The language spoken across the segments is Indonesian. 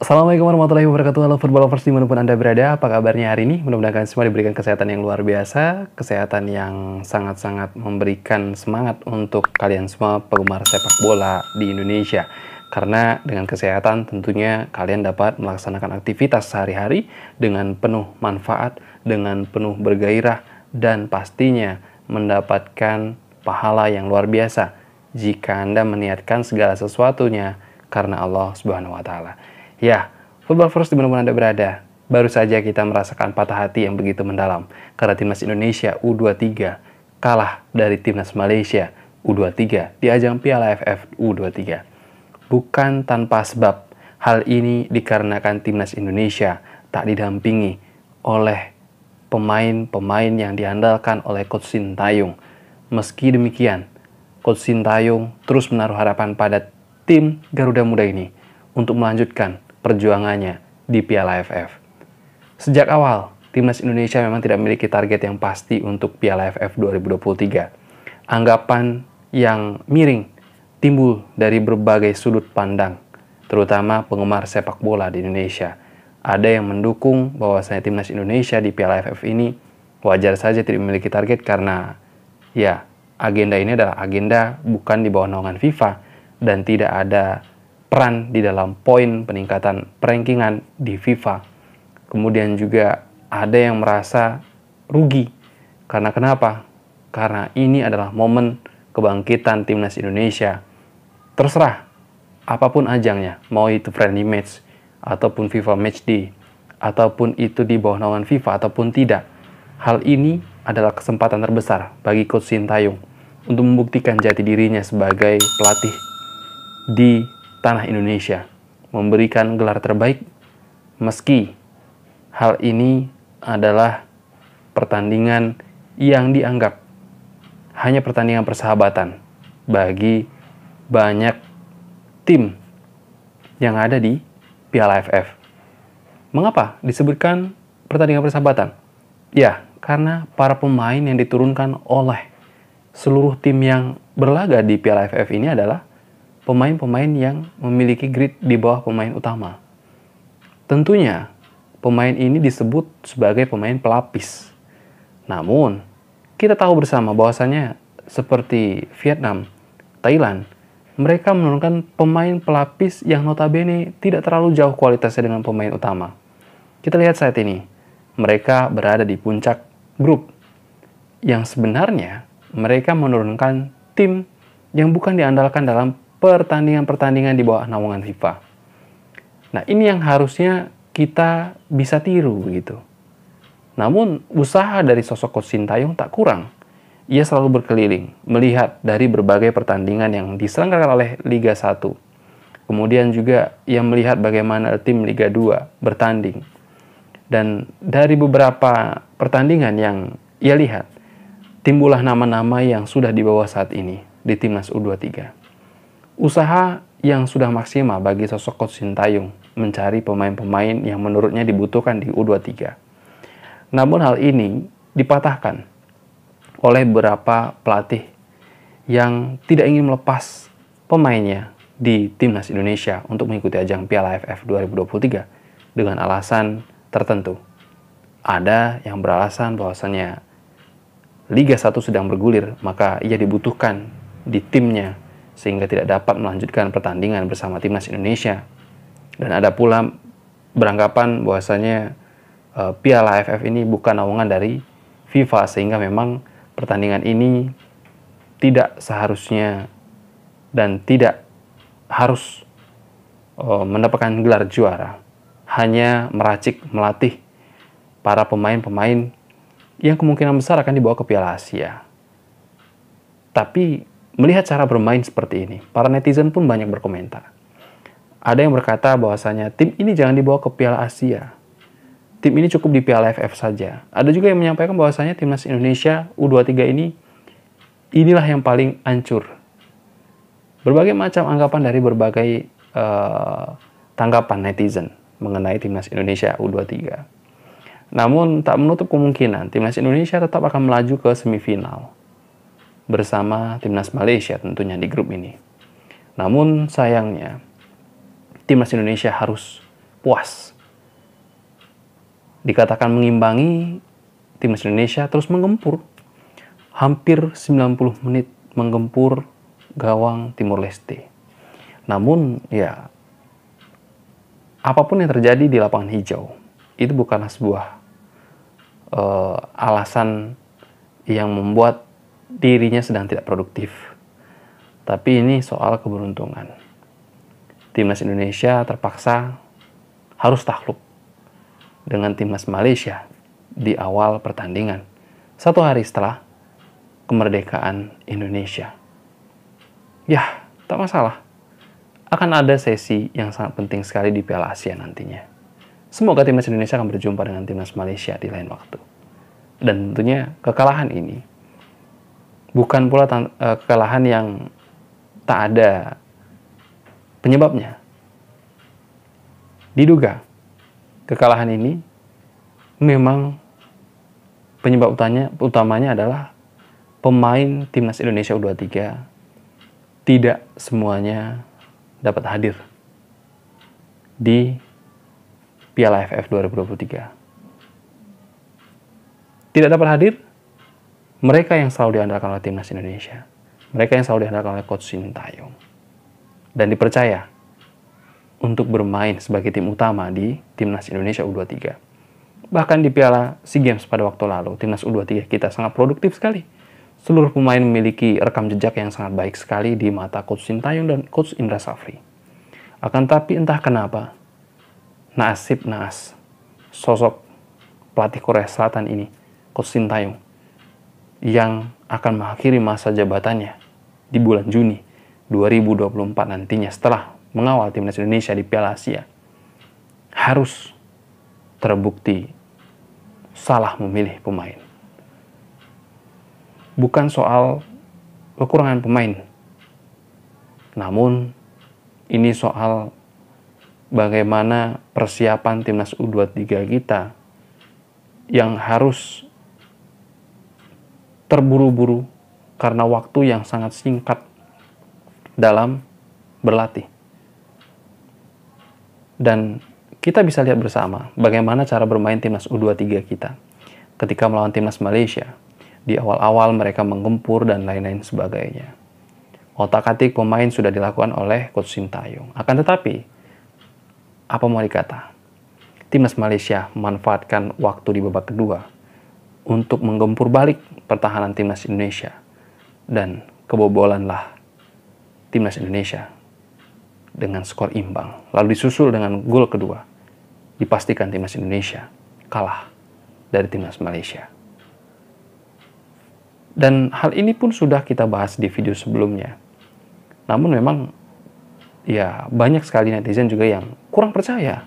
Assalamualaikum warahmatullahi wabarakatuh. Halo football lovers dimanapun Anda berada. Apa kabarnya hari ini? Mudah-mudahan semua diberikan kesehatan yang luar biasa. Kesehatan yang sangat-sangat memberikan semangat untuk kalian semua penggemar sepak bola di Indonesia. Karena dengan kesehatan tentunya kalian dapat melaksanakan aktivitas sehari-hari dengan penuh manfaat, dengan penuh bergairah, dan pastinya mendapatkan pahala yang luar biasa jika Anda meniatkan segala sesuatunya karena Allah Subhanahu wa Ta'ala. Ya, football first dimanapun Anda berada, baru saja kita merasakan patah hati yang begitu mendalam karena timnas Indonesia U23 kalah dari timnas Malaysia U23 di ajang Piala AFF U23. Bukan tanpa sebab, hal ini dikarenakan timnas Indonesia tak didampingi oleh pemain-pemain yang diandalkan oleh Coach Sintayong. Meski demikian, Coach Sintayong terus menaruh harapan pada tim Garuda Muda ini untuk melanjutkan perjuangannya di Piala AFF. Sejak awal, timnas Indonesia memang tidak memiliki target yang pasti untuk Piala AFF 2023. Anggapan yang miring timbul dari berbagai sudut pandang, terutama penggemar sepak bola di Indonesia. Ada yang mendukung bahwasanya timnas Indonesia di Piala AFF ini wajar saja tidak memiliki target karena ya, agenda ini adalah agenda bukan di bawah naungan FIFA dan tidak ada peran di dalam poin peningkatan rankingan di FIFA. Kemudian juga ada yang merasa rugi. Karena kenapa? Karena ini adalah momen kebangkitan timnas Indonesia. Terserah apapun ajangnya, mau itu friendly match ataupun FIFA Matchday ataupun itu di bawah naungan FIFA ataupun tidak. Hal ini adalah kesempatan terbesar bagi Coach Sintayong untuk membuktikan jati dirinya sebagai pelatih di tanah Indonesia, memberikan gelar terbaik meski hal ini adalah pertandingan yang dianggap hanya pertandingan persahabatan bagi banyak tim yang ada di Piala AFF. Mengapa disebutkan pertandingan persahabatan? Ya, karena para pemain yang diturunkan oleh seluruh tim yang berlaga di Piala AFF ini adalah pemain-pemain yang memiliki grade di bawah pemain utama. Tentunya, pemain ini disebut sebagai pemain pelapis. Namun, kita tahu bersama bahwasanya seperti Vietnam, Thailand, mereka menurunkan pemain pelapis yang notabene tidak terlalu jauh kualitasnya dengan pemain utama. Kita lihat saat ini, mereka berada di puncak grup yang sebenarnya mereka menurunkan tim yang bukan diandalkan dalam pertandingan-pertandingan di bawah naungan FIFA. Nah, ini yang harusnya kita bisa tiru begitu. Namun, usaha dari sosok Coach Sintayong tak kurang. Ia selalu berkeliling, melihat dari berbagai pertandingan yang diselenggarakan oleh Liga 1. Kemudian juga ia melihat bagaimana tim Liga 2 bertanding. Dan dari beberapa pertandingan yang ia lihat, timbullah nama-nama yang sudah dibawa saat ini di timnas U23. Usaha yang sudah maksimal bagi sosok Coach Sintayong mencari pemain-pemain yang menurutnya dibutuhkan di U23. Namun hal ini dipatahkan oleh beberapa pelatih yang tidak ingin melepas pemainnya di timnas Indonesia untuk mengikuti ajang Piala AFF 2023 dengan alasan tertentu. Ada yang beralasan bahwasannya Liga 1 sedang bergulir, maka ia dibutuhkan di timnya sehingga tidak dapat melanjutkan pertandingan bersama timnas Indonesia. Dan ada pula beranggapan bahwasanya Piala AFF ini bukan naungan dari FIFA sehingga memang pertandingan ini tidak seharusnya dan tidak harus mendapatkan gelar juara. Hanya meracik melatih para pemain-pemain yang kemungkinan besar akan dibawa ke Piala Asia. Tapi melihat cara bermain seperti ini, para netizen pun banyak berkomentar. Ada yang berkata bahwasanya tim ini jangan dibawa ke Piala Asia. Tim ini cukup di Piala AFF saja. Ada juga yang menyampaikan bahwasanya timnas Indonesia U23 inilah yang paling hancur. Berbagai macam anggapan dari berbagai tanggapan netizen mengenai timnas Indonesia U23. Namun tak menutup kemungkinan timnas Indonesia tetap akan melaju ke semifinal bersama timnas Malaysia tentunya di grup ini. Namun sayangnya timnas Indonesia harus puas. Dikatakan mengimbangi, timnas Indonesia terus menggempur. Hampir 90 menit menggempur gawang Timor Leste. Namun ya, apapun yang terjadi di lapangan hijau, itu bukanlah sebuah alasan yang membuat dirinya sedang tidak produktif. Tapi ini soal keberuntungan. Timnas Indonesia terpaksa harus takluk dengan timnas Malaysia di awal pertandingan, 1 hari setelah kemerdekaan Indonesia. Ya, tak masalah. Akan ada sesi yang sangat penting sekali di Piala Asia nantinya. Semoga timnas Indonesia akan berjumpa dengan timnas Malaysia di lain waktu. Dan tentunya kekalahan ini bukan pula kekalahan yang tak ada penyebabnya. Diduga kekalahan ini memang penyebab utamanya adalah pemain timnas Indonesia U23 tidak semuanya dapat hadir di Piala AFF 2023. Tidak dapat hadir mereka yang selalu diandalkan oleh timnas Indonesia. Mereka yang selalu diandalkan oleh Coach Sintayong. Dan dipercaya untuk bermain sebagai tim utama di timnas Indonesia U23. Bahkan di Piala SEA Games pada waktu lalu, timnas U23 kita sangat produktif sekali. Seluruh pemain memiliki rekam jejak yang sangat baik sekali di mata Coach Sintayong dan Coach Indra Safri. Akan tapi entah kenapa, naas sosok pelatih Korea Selatan ini, Coach Sintayong, yang akan mengakhiri masa jabatannya di bulan Juni 2024 nantinya setelah mengawal timnas Indonesia di Piala Asia, harus terbukti salah memilih pemain. Bukan soal kekurangan pemain, namun ini soal bagaimana persiapan timnas U23 kita yang harus terburu-buru karena waktu yang sangat singkat dalam berlatih. Dan kita bisa lihat bersama bagaimana cara bermain timnas U23 kita ketika melawan timnas Malaysia. Di awal-awal mereka menggempur dan lain-lain sebagainya. Otak-atik pemain sudah dilakukan oleh Coach Sintayong. Akan tetapi, apa mau dikata? Timnas Malaysia memanfaatkan waktu di babak kedua untuk menggempur balik pertahanan timnas Indonesia. Dan kebobolanlah timnas Indonesia dengan skor imbang. Lalu disusul dengan gol kedua. Dipastikan timnas Indonesia kalah dari timnas Malaysia. Dan hal ini pun sudah kita bahas di video sebelumnya. Namun memang ya banyak sekali netizen juga yang kurang percaya.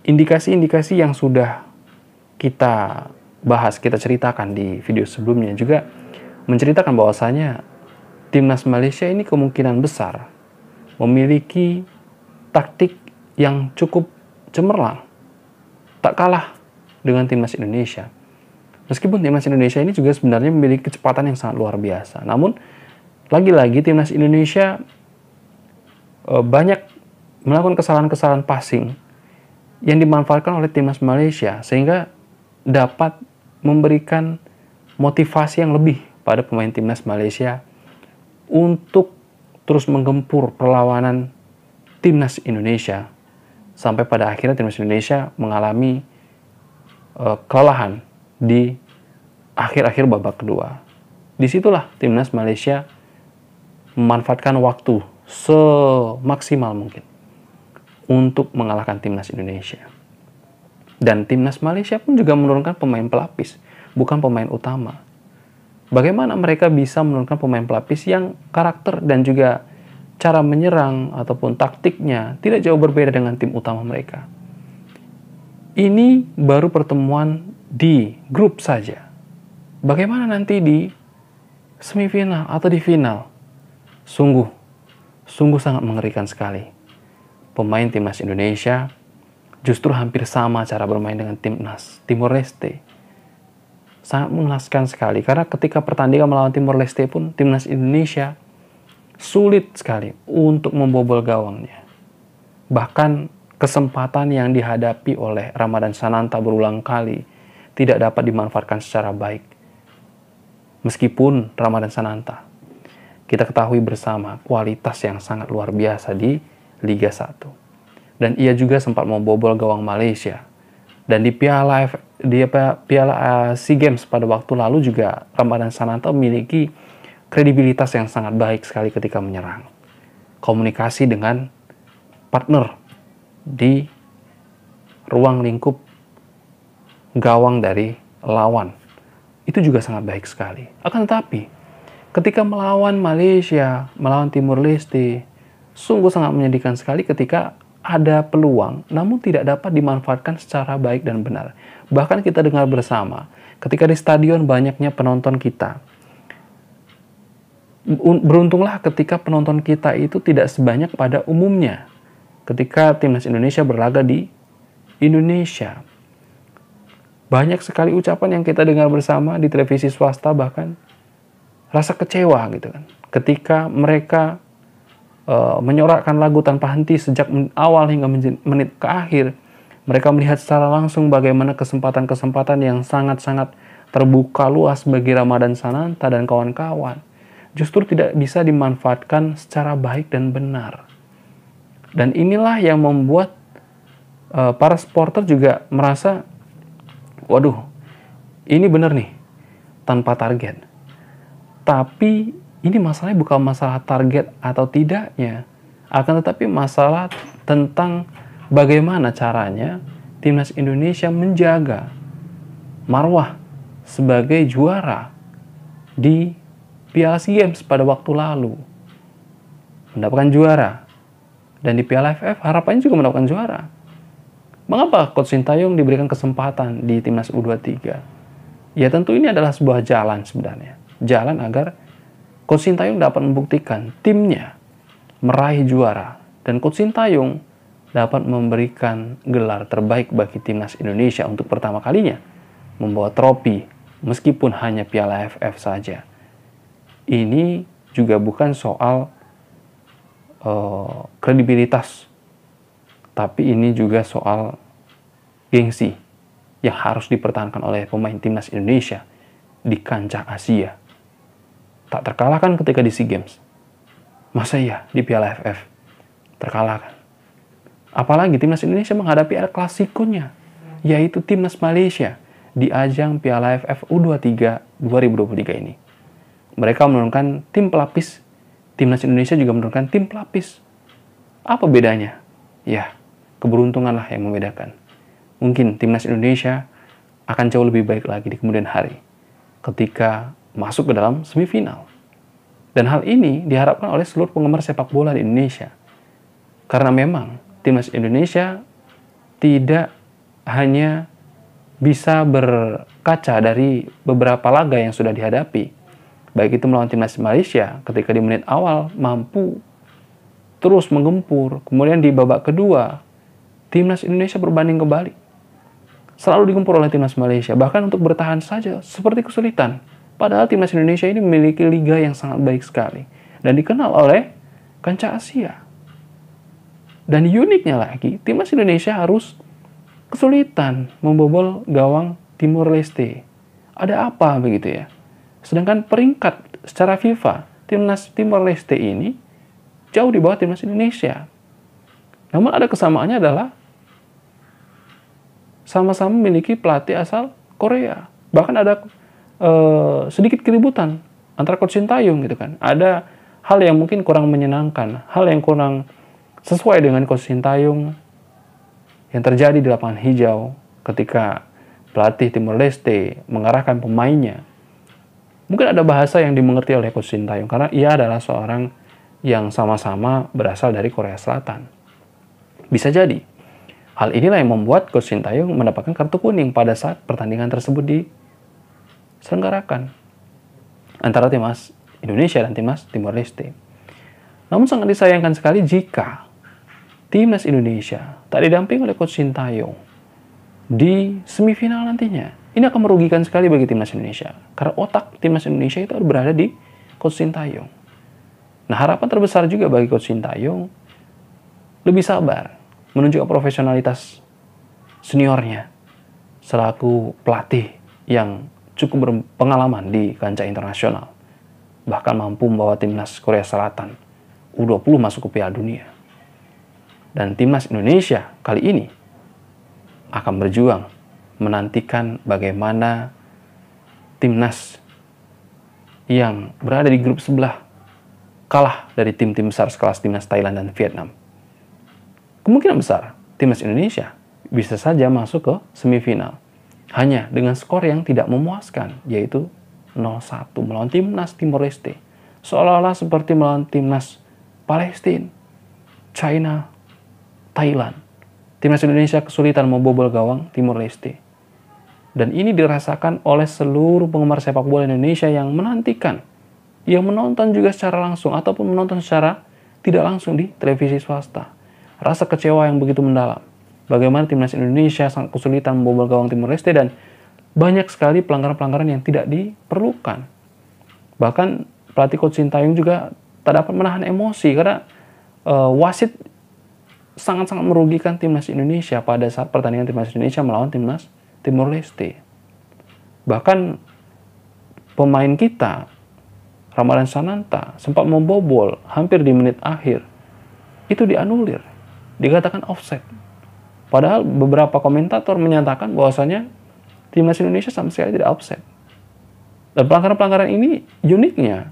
Indikasi-indikasi yang sudah kita bahas, kita ceritakan di video sebelumnya juga menceritakan bahwasanya timnas Malaysia ini kemungkinan besar memiliki taktik yang cukup cemerlang, tak kalah dengan timnas Indonesia. Meskipun timnas Indonesia ini juga sebenarnya memiliki kecepatan yang sangat luar biasa. Namun lagi-lagi timnas Indonesia banyak melakukan kesalahan-kesalahan passing yang dimanfaatkan oleh timnas Malaysia sehingga dapat memberikan motivasi yang lebih pada pemain timnas Malaysia untuk terus menggempur perlawanan timnas Indonesia sampai pada akhirnya timnas Indonesia mengalami kelelahan di akhir-akhir babak kedua. Disitulah timnas Malaysia memanfaatkan waktu semaksimal mungkin untuk mengalahkan timnas Indonesia. Dan timnas Malaysia pun juga menurunkan pemain pelapis, bukan pemain utama. Bagaimana mereka bisa menurunkan pemain pelapis yang karakter dan juga cara menyerang ataupun taktiknya tidak jauh berbeda dengan tim utama mereka. Ini baru pertemuan di grup saja. Bagaimana nanti di semifinal atau di final? Sungguh sangat mengerikan sekali. Pemain timnas Indonesia justru hampir sama cara bermain dengan timnas Timor Leste. Sangat mengenaskan sekali karena ketika pertandingan melawan Timor Leste pun timnas Indonesia sulit sekali untuk membobol gawangnya. Bahkan kesempatan yang dihadapi oleh Ramadhan Sananta berulang kali tidak dapat dimanfaatkan secara baik. Meskipun Ramadhan Sananta, kita ketahui bersama kualitas yang sangat luar biasa di Liga 1. Dan ia juga sempat membobol gawang Malaysia. Dan di Piala SEA Games pada waktu lalu juga Ramadhan Sananta memiliki kredibilitas yang sangat baik sekali ketika menyerang. Komunikasi dengan partner di ruang lingkup gawang dari lawan itu juga sangat baik sekali. Akan tetapi ketika melawan Malaysia, melawan Timur Leste, sungguh sangat menyedihkan sekali ketika ada peluang namun tidak dapat dimanfaatkan secara baik dan benar. Bahkan kita dengar bersama ketika di stadion banyaknya penonton kita. Beruntunglah ketika penonton kita itu tidak sebanyak pada umumnya ketika timnas Indonesia berlaga di Indonesia. Banyak sekali ucapan yang kita dengar bersama di televisi swasta, bahkan rasa kecewa gitu kan. Ketika mereka menyorakkan lagu tanpa henti sejak awal hingga menit ke akhir, mereka melihat secara langsung bagaimana kesempatan-kesempatan yang sangat-sangat terbuka luas bagi Ramadhan Sananta dan kawan-kawan justru tidak bisa dimanfaatkan secara baik dan benar. Dan inilah yang membuat para supporter juga merasa, waduh, ini benar nih, tanpa target. Tapi ini masalahnya bukan masalah target atau tidaknya, akan tetapi masalah tentang bagaimana caranya timnas Indonesia menjaga marwah sebagai juara di Piala SEA Games pada waktu lalu. Mendapatkan juara. Dan di Piala AFF harapannya juga mendapatkan juara. Mengapa Coach Sintayong diberikan kesempatan di timnas U23? Ya tentu ini adalah sebuah jalan sebenarnya. Jalan agar Coach Sintayong dapat membuktikan timnya meraih juara. Dan Coach Sintayong dapat memberikan gelar terbaik bagi timnas Indonesia untuk pertama kalinya membawa trofi meskipun hanya Piala AFF saja. Ini juga bukan soal kredibilitas, tapi ini juga soal gengsi yang harus dipertahankan oleh pemain timnas Indonesia di kancah Asia. Tak terkalahkan ketika di SEA Games. Masa ya di Piala AFF terkalahkan? Apalagi timnas Indonesia menghadapi El Clasico-nya, yaitu timnas Malaysia di ajang Piala AFF U23 2023 ini. Mereka menurunkan tim pelapis, timnas Indonesia juga menurunkan tim pelapis. Apa bedanya? Ya, keberuntunganlah yang membedakan. Mungkin timnas Indonesia akan jauh lebih baik lagi di kemudian hari ketika masuk ke dalam semifinal. Dan hal ini diharapkan oleh seluruh penggemar sepak bola di Indonesia. Karena memang timnas Indonesia tidak hanya bisa berkaca dari beberapa laga yang sudah dihadapi. Baik itu melawan timnas Malaysia ketika di menit awal mampu terus menggempur. Kemudian di babak kedua, timnas Indonesia berbanding kembali. Selalu digempur oleh timnas Malaysia. Bahkan untuk bertahan saja seperti kesulitan. Padahal timnas Indonesia ini memiliki liga yang sangat baik sekali. Dan dikenal oleh kancah Asia. Dan uniknya lagi, timnas Indonesia harus kesulitan membobol gawang Timur Leste. Ada apa begitu ya? Sedangkan peringkat secara FIFA, timnas Timor Leste ini jauh di bawah timnas Indonesia. Namun ada kesamaannya adalah sama-sama memiliki pelatih asal Korea. Bahkan ada sedikit keributan antara Coach Sintayong gitu kan. Ada hal yang mungkin kurang menyenangkan, hal yang kurang sesuai dengan Coach Sintayong yang terjadi di lapangan hijau ketika pelatih Timor Leste mengarahkan pemainnya. Mungkin ada bahasa yang dimengerti oleh Coach Sintayong karena ia adalah seorang yang sama-sama berasal dari Korea Selatan. Bisa jadi hal inilah yang membuat Coach Sintayong mendapatkan kartu kuning pada saat pertandingan tersebut diselenggarakan antara timnas Indonesia dan timnas Timor Leste. Namun sangat disayangkan sekali jika timnas Indonesia tak didampingi oleh Coach Sintayong di semifinal nantinya. Ini akan merugikan sekali bagi timnas Indonesia. Karena otak timnas Indonesia itu berada di Coach Sintayong. Nah, harapan terbesar juga bagi Coach Sintayong lebih sabar, menunjukkan profesionalitas seniornya selaku pelatih yang cukup berpengalaman di kancah internasional, bahkan mampu membawa timnas Korea Selatan U20 masuk ke Piala Dunia. Dan timnas Indonesia kali ini akan berjuang menantikan bagaimana timnas yang berada di grup sebelah kalah dari tim-tim besar sekelas timnas Thailand dan Vietnam. Kemungkinan besar timnas Indonesia bisa saja masuk ke semifinal hanya dengan skor yang tidak memuaskan, yaitu 0-1 melawan timnas Timor Leste, seolah-olah seperti melawan timnas Palestina, China, Thailand. Timnas Indonesia kesulitan membobol gawang Timor Leste. Dan ini dirasakan oleh seluruh penggemar sepak bola Indonesia yang menantikan, yang menonton juga secara langsung ataupun menonton secara tidak langsung di televisi swasta. Rasa kecewa yang begitu mendalam. Bagaimana timnas Indonesia sangat kesulitan membobol gawang Timor Leste dan banyak sekali pelanggaran-pelanggaran yang tidak diperlukan. Bahkan pelatih Coach Sintayong juga tak dapat menahan emosi karena wasit sangat-sangat merugikan timnas Indonesia pada saat pertandingan timnas Indonesia melawan timnas Timor Leste. Bahkan pemain kita, Ramadhan Sananta, sempat membobol hampir di menit akhir. Itu dianulir, dikatakan offside. Padahal beberapa komentator menyatakan bahwasanya timnas Indonesia sama sekali tidak offside. Dan pelanggaran-pelanggaran ini uniknya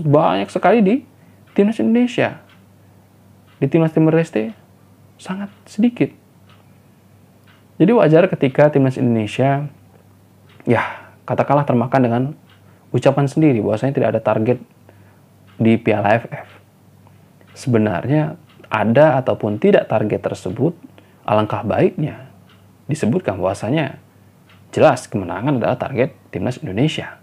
banyak sekali di timnas Indonesia. Di timnas Timor Leste sangat sedikit. Jadi wajar ketika timnas Indonesia katakanlah termakan dengan ucapan sendiri bahwasanya tidak ada target di Piala AFF. Sebenarnya ada ataupun tidak target tersebut, alangkah baiknya disebutkan bahwasanya jelas kemenangan adalah target timnas Indonesia.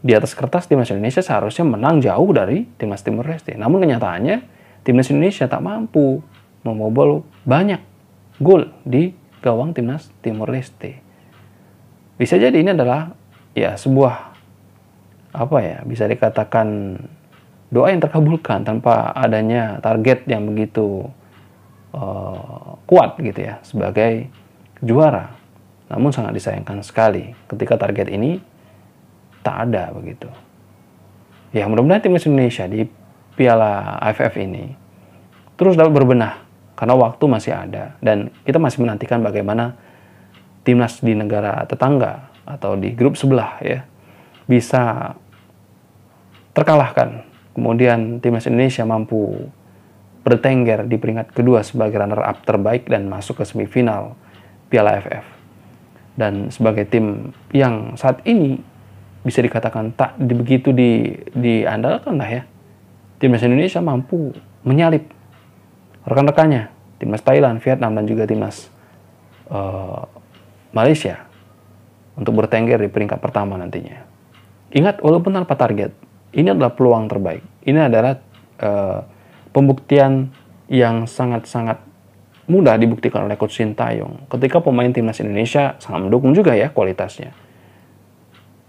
Di atas kertas timnas Indonesia seharusnya menang jauh dari timnas Timor Leste. Namun kenyataannya timnas Indonesia tak mampu membobol banyak gol di gawang timnas Timor Leste. Bisa jadi ini adalah sebuah bisa dikatakan doa yang terkabulkan tanpa adanya target yang begitu kuat gitu ya sebagai juara. Namun sangat disayangkan sekali ketika target ini tak ada begitu. Ya mudah-mudahan timnas Indonesia di Piala AFF ini terus dapat berbenah karena waktu masih ada dan kita masih menantikan bagaimana timnas di negara tetangga atau di grup sebelah ya bisa terkalahkan. Kemudian timnas Indonesia mampu bertengger di peringkat kedua sebagai runner-up terbaik dan masuk ke semifinal Piala AFF. Dan sebagai tim yang saat ini bisa dikatakan tak begitu diandalkan lah ya. Timnas Indonesia mampu menyalip rekan-rekannya, timnas Thailand, Vietnam, dan juga timnas Malaysia untuk bertengger di peringkat pertama nantinya. Ingat, walaupun tanpa target, ini adalah peluang terbaik. Ini adalah pembuktian yang sangat-sangat mudah dibuktikan oleh Coach Sintayong ketika pemain timnas Indonesia sangat mendukung juga ya kualitasnya.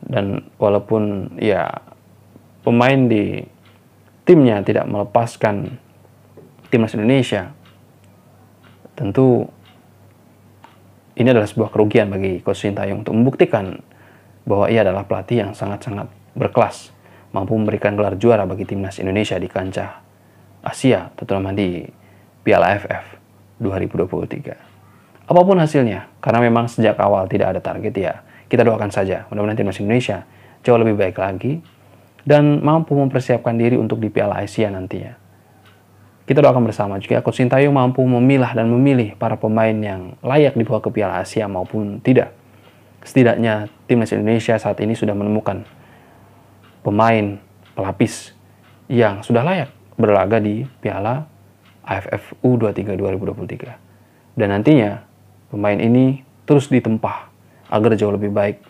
Dan walaupun pemain di timnya tidak melepaskan timnas Indonesia, tentu ini adalah sebuah kerugian bagi Coach Sintayong untuk membuktikan bahwa ia adalah pelatih yang sangat-sangat berkelas, mampu memberikan gelar juara bagi timnas Indonesia di kancah Asia, terutama di Piala AFF 2023. Apapun hasilnya, karena memang sejak awal tidak ada target kita doakan saja mudah-mudahan timnas Indonesia jauh lebih baik lagi dan mampu mempersiapkan diri untuk di Piala Asia nantinya. Kita doakan bersama juga Coach Sintayong mampu memilah dan memilih para pemain yang layak dibawa ke Piala Asia maupun tidak. Setidaknya timnas Indonesia saat ini sudah menemukan pemain pelapis yang sudah layak berlaga di Piala AFF U23 2023. Dan nantinya pemain ini terus ditempah agar jauh lebih baik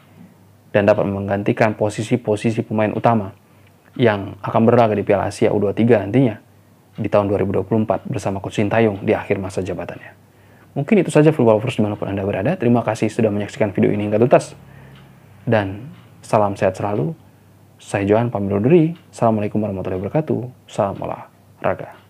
dan dapat menggantikan posisi-posisi pemain utama yang akan berlaga di Piala Asia U23 nantinya di tahun 2024 bersama Coach Sintayong di akhir masa jabatannya. Mungkin itu saja Football Lovers dimanapun Anda berada. Terima kasih sudah menyaksikan video ini hingga tuntas. Dan salam sehat selalu. Saya Johan pamit undur diri. Assalamualaikum warahmatullahi wabarakatuh. Salam olahraga.